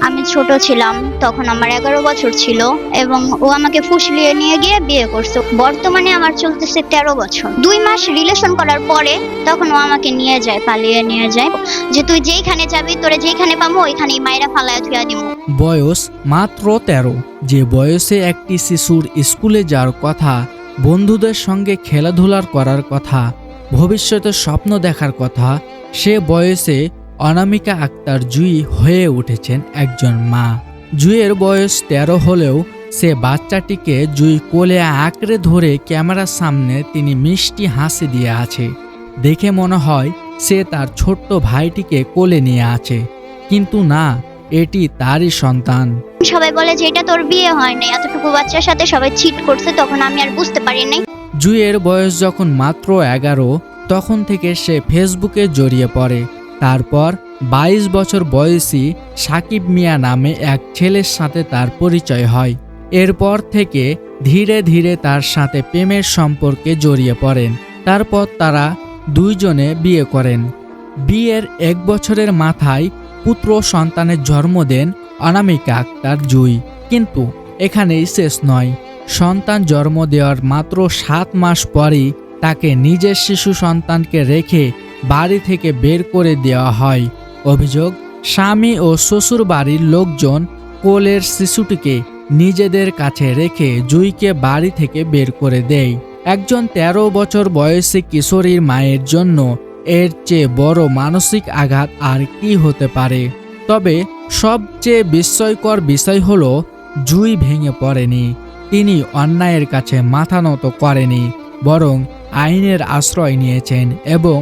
আমি ছোট ছিলাম, তখন আমার 11 বছর ছিল এবং ও আমাকে ফুসলিয়ে নিয়ে গিয়ে বিয়ে করছে। বর্তমানে আমার চলতেছে 13 বছর। 2 মাস রিলেশন করার পরে তখন ও আমাকে নিয়ে যায়, পালিয়ে নিয়ে যায়, যে তুই যেইখানে যাবি তোরে যেইখানে পাবো ওইখানেই মাইরা ফালায় থুয়া দিমু। বয়স মাত্র 13। যে বয়সে একটি শিশুর স্কুলে যাওয়ার কথা, বন্ধুদের সঙ্গে খেলাধুলার করার কথা, ভবিষ্যতে স্বপ্ন দেখার কথা, সে বয়সে অনামিকা আক্তার জুঁই হয়ে উঠেছেন একজন মা। জুঁইয়ের বয়স 13 হলেও সে বাচ্চাটিকে জুঁই কোলে আঁকড়ে ধরে ক্যামেরার সামনে তিনি মিষ্টি হাসি দিয়ে আছে। দেখে মনে হয় সে তার ছোট্ট ভাইটিকে কোলে নিয়ে আছে, কিন্তু না, এটি তারই সন্তান। সবাই বলে যে এটা তোর বিয়ে হয় নাই, এতটুকু বাচ্চার সাথে সবাই চিট করছে, তখন আমি আর বুঝতে পারি নাই। জুঁইয়ের বয়স যখন মাত্র 11, তখন থেকে সে ফেসবুকে জড়িয়ে পড়ে। তারপর 22 বছর বয়সী সাকিব মিয়া নামে এক ছেলের সাথে তার পরিচয় হয়। এরপর থেকে ধীরে ধীরে তার সাথে প্রেমের সম্পর্কে জড়িয়ে পড়েন। তারপর তারা দুইজনে বিয়ে করেন। বিয়ের 1 বছরের মাথায় পুত্র সন্তানের জন্ম দেন অনামিকা আক্তার জুঁই। কিন্তু এখানেই শেষ নয়। সন্তান জন্ম দেওয়ার মাত্র 7 মাস পরই তাকে নিজের শিশু সন্তানকে রেখে বাড়ি থেকে বের করে দেওয়া হয়। অভিযোগ, স্বামী ও শ্বশুর বাড়ির লোকজন কোলের শিশুটিকে নিজেদের কাছে রেখে জুঁইকে বাড়ি থেকে বের করে দেয়। একজন 13 বছর বয়সী কিশোরীর মায়ের জন্য এর চেয়ে বড় মানসিক আঘাত আর কি হতে পারে। তবে সবচেয়ে বিস্ময়কর বিষয় হলো, জুঁই ভেঙে পড়েনি। তিনি অন্যায়ের কাছে মাথা নত করেনি, বরং আইনের আশ্রয় নিয়েছেন এবং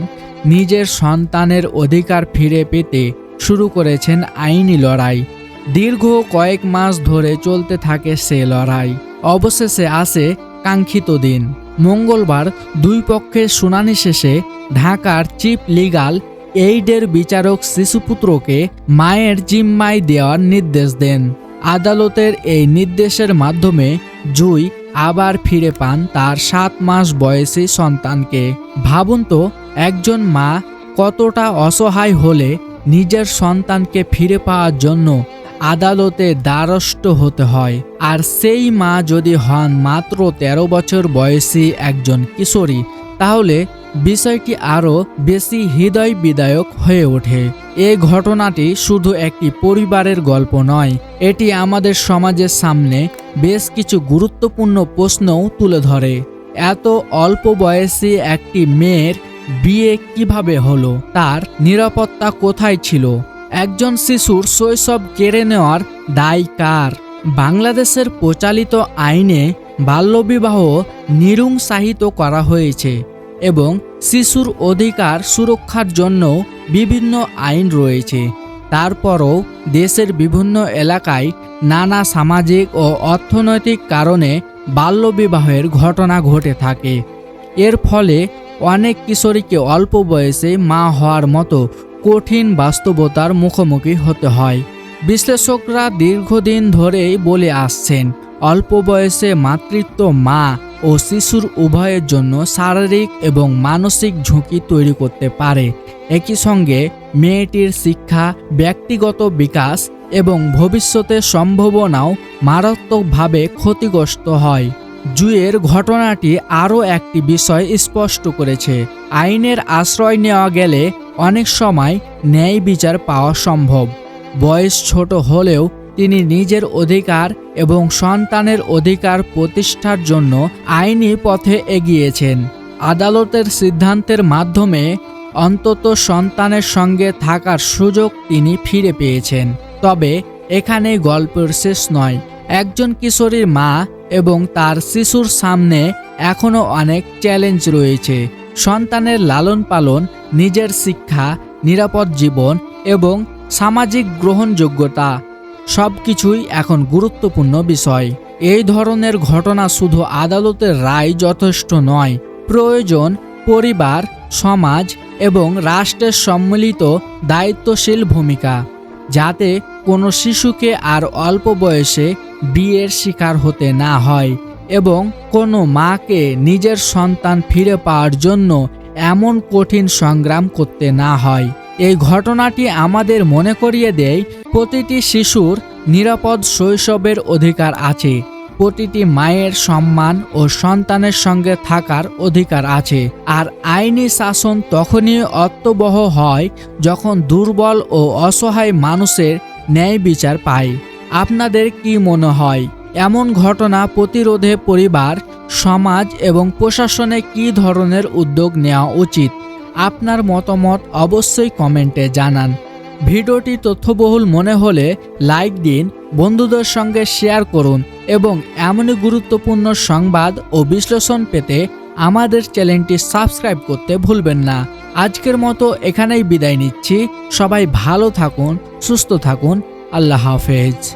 নিজের সন্তানের অধিকার ফিরে পেতে শুরু করেছেন আইনি লড়াই। দীর্ঘ কয়েক মাস ধরে চলতে থাকে সে লড়াই। অবশেষে আসে কাঙ্ক্ষিত দিন। মঙ্গলবার দুই পক্ষের শুনানি শেষে ঢাকার চিফ লিগ্যাল এইডের বিচারক শিশুপুত্রকে মায়ের জিম্মায় দেওয়ার নির্দেশ দেন। আদালতের এই নির্দেশের মাধ্যমে জুঁই আবার ফিরে পান তার 7 মাস বয়সী সন্তানকে। ভাবুন তো, একজন মা কতটা অসহায় হলে নিজের সন্তানকে ফিরে পাওয়ার জন্য আদালতে দ্বারস্থ হতে হয়। আর সেই মা যদি হন মাত্র 13 বছর বয়সী একজন কিশোরী, তাহলে বিষয়টি আরও বেশি হৃদয় বিদায়ক হয়ে ওঠে। এই ঘটনাটি শুধু একটি পরিবারের গল্প নয়, এটি আমাদের সমাজের সামনে বেশ কিছু গুরুত্বপূর্ণ প্রশ্নও তুলে ধরে। এত অল্প বয়সী একটি মেয়ের বিয়ে কিভাবে হলো? তার নিরাপত্তা কোথায় ছিল? একজন শিশুর শৈশব কেড়ে নেওয়ার দায় কার? বাংলাদেশের প্রচলিত আইনে বাল্যবিবাহ নিরুৎসাহিত করা হয়েছে এবং শিশুর অধিকার সুরক্ষার জন্য বিভিন্ন আইন রয়েছে। তারপরও দেশের বিভিন্ন এলাকায় নানা সামাজিক ও অর্থনৈতিক কারণে বাল্যবিবাহের ঘটনা ঘটে থাকে। এর ফলে অনেক কিশোরীকে অল্প বয়সে মা হওয়ার মতো কঠিন বাস্তবতার মুখোমুখি হতে হয়। বিশ্লেষকরা দীর্ঘদিন ধরেই বলে আসছেন, অল্প বয়সে মাতৃত্ব মা ও শিশুর উভয়ের জন্য শারীরিক এবং মানসিক ঝুঁকি তৈরি করতে পারে। একই সঙ্গে মেয়েটির শিক্ষা, ব্যক্তিগত বিকাশ এবং ভবিষ্যতের সম্ভাবনাও মারাত্মকভাবে ক্ষতিগ্রস্ত হয়। জুঁইয়ের ঘটনাটি আরও একটি বিষয় স্পষ্ট করেছে, আইনের আশ্রয় নেওয়া গেলে অনেক সময় ন্যায় বিচার পাওয়া সম্ভব। বয়স ছোট হলেও তিনি নিজের অধিকার এবং সন্তানের অধিকার প্রতিষ্ঠার জন্য আইনি পথে এগিয়েছেন। আদালতের সিদ্ধান্তের মাধ্যমে অন্তত সন্তানের সঙ্গে থাকার সুযোগ তিনি ফিরে পেয়েছেন। তবে এখানে গল্পের শেষ নয়। একজন কিশোরীর মা এবং তার শিশুর সামনে এখনও অনেক চ্যালেঞ্জ রয়েছে। সন্তানের লালন পালন, নিজের শিক্ষা, নিরাপদ জীবন এবং সামাজিক গ্রহণযোগ্যতা সবকিছুই এখন গুরুত্বপূর্ণ বিষয়। এই ধরনের ঘটনা শুধু আদালতের রায় যথেষ্ট নয়, প্রয়োজন পরিবার, সমাজ এবং রাষ্ট্রের সম্মিলিত দায়িত্বশীল ভূমিকা, যাতে কোনো শিশুকে আর অল্প বয়সে বিয়ের শিকার হতে না হয় এবং কোনো মাকে নিজের সন্তান ফিরে পাওয়ার জন্য এমন কঠিন সংগ্রাম করতে না হয়। এই ঘটনাটি আমাদের মনে করিয়ে দেয় প্রতিটি শিশুর নিরাপদ শৈশবের অধিকার আছে, প্রতিটি মায়ের সম্মান ও সন্তানের সঙ্গে থাকার অধিকার আছে। আর আইনি শাসন তখনই অর্থবহ হয় যখন দুর্বল ও অসহায় মানুষের ন্যায় বিচার পায়। আপনাদের কি মনে হয়, এমন ঘটনা প্রতিরোধে পরিবার, সমাজ এবং প্রশাসনে কী ধরনের উদ্যোগ নেওয়া উচিত? আপনার মতামত অবশ্যই কমেন্টে জানান। ভিডিওটি তথ্যবহুল মনে হলে লাইক দিন, বন্ধুদের সঙ্গে শেয়ার করুন এবং এমনই গুরুত্বপূর্ণ সংবাদ ও বিশ্লেষণ পেতে আমাদের চ্যানেলটি সাবস্ক্রাইব করতে ভুলবেন না। আজকের মতো এখানেই বিদায় নিচ্ছি। সবাই ভালো থাকুন, সুস্থ থাকুন। আল্লাহ হাফেজ।